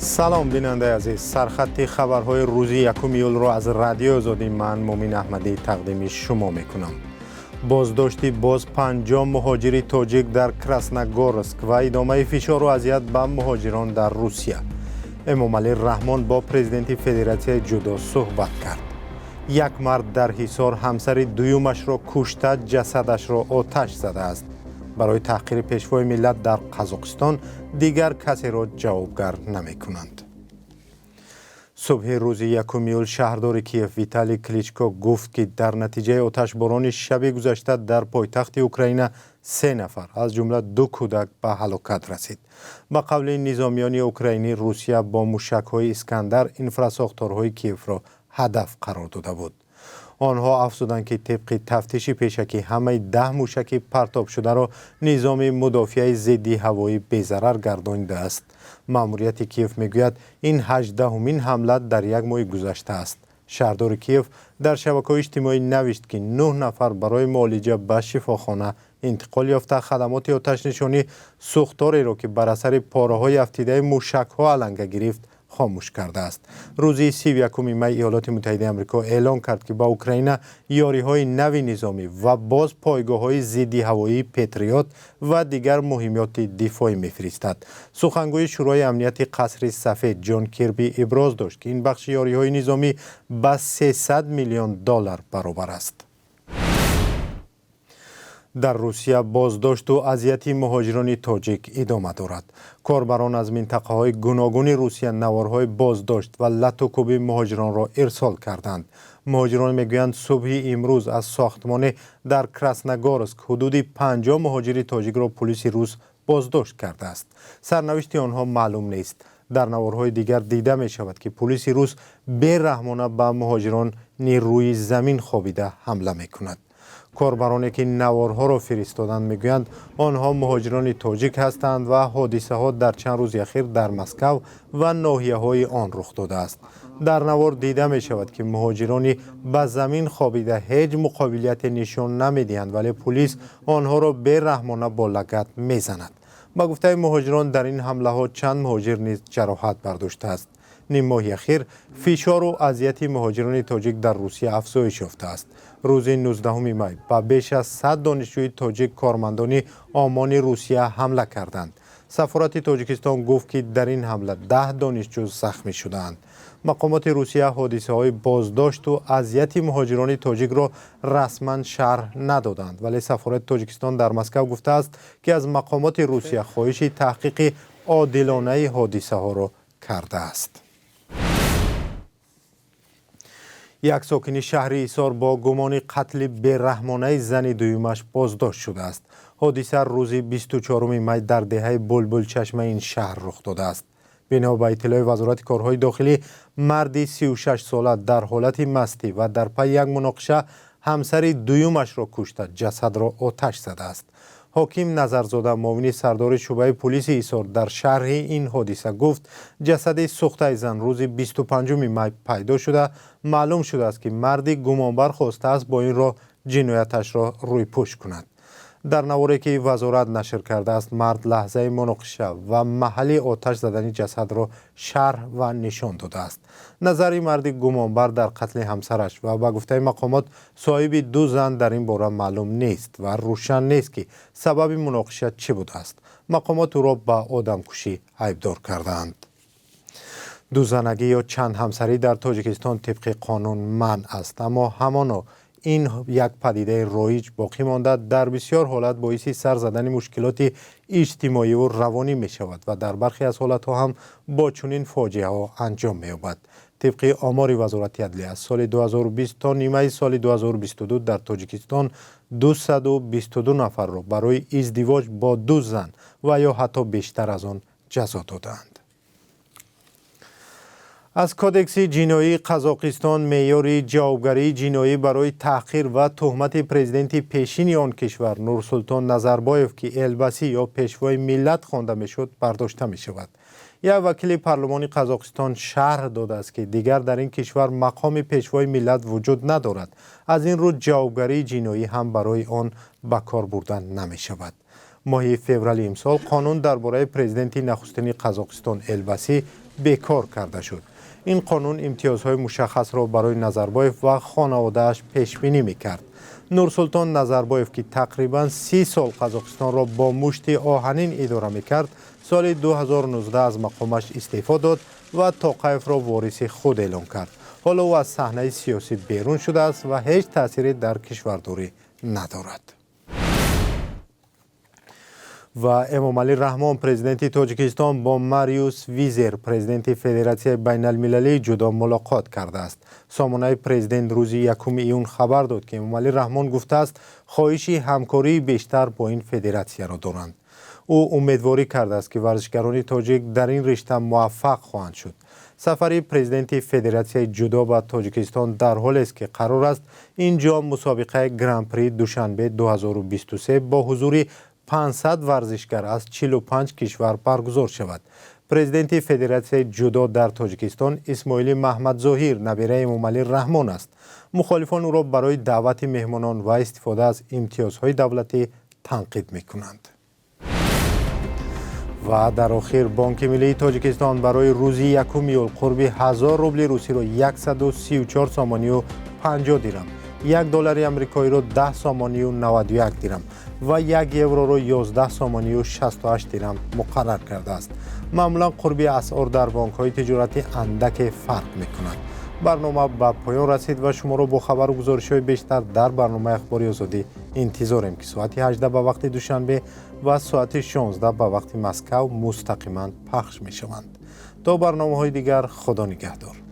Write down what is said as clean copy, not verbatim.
سلام بیننده عزیز، سرخط خبرهای روزی یکم ایول را از رادیو آزادی من مومن احمدی تقدیم شما میکنم. بازداشتی باز 50 مهاجر تاجیک در کراسنوگورسک و ادامه فشار و اذیت به مهاجران در روسیه. امامعلی رحمان با پرزیدنت فدراسیون جودو صحبت کرد. یک مرد در حصار همسر دویمش را کشته، جسدش را آتش زده است. برای تحقیر پیشوای ملت در قزاقستان دیگر کسی را جوابگر نمی کنند. صبح روز یکم ایول شهردار کیف ویتالی کلیچکو گفت که در نتیجه آتشباران شب گذشته در پایتخت اوکراین 3 نفر از جمله 2 کودک به هلاکت رسید. به قول نظامیان اوکراینی، روسیه با موشک‌های اسکندر انفراساختارهای کیف را هدف قرار داده بود. آنها افزودند که طبق تفتیش پیشکی همه 10 موشک پرتاب شده را نظام مدافع ضد هوایی بی‌ضرر گردانیده است. ماموریت کیف میگوید این 18مین حمله در یک ماه گذشته است. شهردار کیف در شبکه‌های اجتماعی نوشت که 9 نفر برای معالجه به شفاخانه انتقال یافته. خدمات آتش نشانی سوختاری را که بر اثر پاره‌های افتیده موشک‌ها علنگه گرفت خاموش کرده است. روز 31 می ایالات متحده آمریکا اعلام کرد که با اوکراین یاری‌های نوی نظامی و باز پایگاه‌های ضد هوایی پتریوت و دیگر مهمات دفاعی می‌فرستد. سخنگوی شورای امنیت قصر سفید جان کربی ابراز داشت که این بخش یاری‌های نظامی به 300 میلیون دلار برابر است. در روسیه بازداشت و اذیت مهاجران تاجیک ادامه دارد. کاربران از منطقه‌های گوناگون روسیه نوارهای بازداشت و لطوکوب مهاجران را ارسال کردند. مهاجران میگویند صبح امروز از ساختمان در کراسنوگورسک حدود 50 مهاجر تاجیک را پلیس روس بازداشت کرده است. سرنوشت آنها معلوم نیست. در نوارهای دیگر دیده می شود که پلیس روس بی‌رحمانه به مهاجران روی زمین خوابیده حمله می کند. کاربرانی که نوارها را فرستادند میگویند آنها مهاجران تاجیک هستند و حادثه ها در چند روز اخیر در مسکو و ناحیه های آن رخ داده است. در نوار دیده می شود که مهاجرانی به زمین خوابیده هیچ مقاومت نشان نمی دهند، ولی پلیس آنها را بی‌رحمانه با لگد می زند. با گفته مهاجران در این حمله ها چند مهاجر نیز جراحت برداشته است. نیم ماه اخیر فشار و اذیت مهاجران تاجیک در روسیه افزایش یافته است. روز 19 می به بیش از 100 دانشجوی تاجیک کارمندان آمان روسیه حمله کردند. سفارت تاجیکستان گفت که در این حمله 10 دانشجو زخمی شدند. مقامات روسیه حادثه های بازداشت و اذیت مهاجران تاجیک را رسما شرح ندادند، ولی سفارت تاجیکستان در مسکو گفته است که از مقامات روسیه خواهش تحقیق عادلانه حادثه ها را کرده است. یک ساکن شهر ایسار با گمان قتل بی‌رحمانه زن دویمش بازداشت شده است. حادثه روز 24 می در دهه بلبل چشمه این شهر رخ داده است. بنا به اطلاع وزارت کارهای داخلی، مردی 36 ساله در حالت مستی و در پی یک مناقشه همسر دویمش را کشته، جسد را آتش زده است. حاکم نظرزاده معاون سردار شعبه پلیس ایسار در شرح این حادثه گفت جسد سوخته زن روز 25 می پیدا شده. معلوم شده است که مردی گمانبر خواسته است با این راه جنایتش را روی پوش کند. در نواری که وزارت نشر کرده است، مرد لحظه مناقشه و محل آتش زدن جسد را شرح و نشان داده است. نظر مرد گمانبر در قتل همسرش و به گفته مقامات صاحب 2 زن در این باره معلوم نیست و روشن نیست که سبب مناقشه چه بوده است. مقامات او را به آدمکشی ایبدار کردند. 2 زنگی یا چند همسری در تاجیکستان طبق قانون منع است، اما همانا این یک پدیده رایج باقی مانده در بسیار حالت باعث سر زدن مشکلات اجتماعی و روانی می شود و در برخی از حالت ها هم با چنین فاجعه ها انجام می یابد. طبق آمار وزارت عدلیه از سال 2020 تا نیمه سال 2022 در تاجیکستان 222 نفر را برای ازدواج با 2 زن و یا حتی بیشتر از آن جزا دادند. از کودکس جنایی قزاقستان معیار جوابگری جنایی برای تحقیر و تهمت پرزیدنت پیشین آن کشور نورسلطان نظربایف که البسی یا پیشوای ملت خوانده میشد برداشته می شود. یک وکیل پارلمان قزاقستان شرح داده است که دیگر در این کشور مقام پیشوای ملت وجود ندارد. از این رو جوابگری جنایی هم برای آن به کار بردن نمی شود. ماه فوریه امسال قانون درباره پرزیدنت نخستین قزاقستان البسی بیکار کرده شد. این قانون امتیازهای مشخص را برای نظربایف و خانواده‌اش پیش بینی می‌کرد. نورسلطان نظربایف که تقریباً 30 سال قزاقستان را با مشت آهنین اداره می‌کرد، سال 2019 از مقامش استعفا داد و توقیف را وارث خود اعلام کرد. حالا او از صحنه سیاسی بیرون شده است و هیچ تأثیری در کشورداری ندارد. و امامعلی رحمان پرزیدنت تاجیکستان با ماریوس ویزر پرزیدنت فدراسیون بین المللی جدا ملاقات کرده است. سامانه پرزیدنت روز 1 ایون خبر داد که امامعلی رحمان گفته است خواهش همکاری بیشتر با این فدراسیون را دارند. او امیدواری کرده است که ورزشکاران تاجیک در این رشته موفق خواهند شد. سفر پرزیدنت فدراسیون جودو به تاجیکستان در حالی است که قرار است اینجا مسابقه گرند پری دوشنبه 2023 با حضور 500 ورزشکار از 45 کشور برگزار شود. پرزیدنت فدراسیون جودو در تاجیکستان اسماعیل محمد ظاهر نبیره امامعلی رحمان است. مخالفان او را برای دعوت مهمانان و استفاده از امتیازهای دولتی تنقید می‌کنند. و در آخر بانک ملی تاجیکستان برای روز 1 ایول قرب 1000 روبل روسی را 134 سامانی و 50 درم، $1 امریکایی را 10 سامانی و 91 درم و 1 یورو را 11 سامانی و 68 درم مقرر کرده است. معمولا قرب اسعار در بانک‌های تجارتی اندک فرق می‌کند. برنامه به پایان رسید و شما را با خبر و گزارش‌های بیشتر در برنامه اخباری آزادی انتظاریم که ساعت 18 به وقت دوشنبه و ساعت 16 به وقت مسکو مستقیما پخش می‌شوند. تا برنامه‌های دیگر، خدا نگهدار.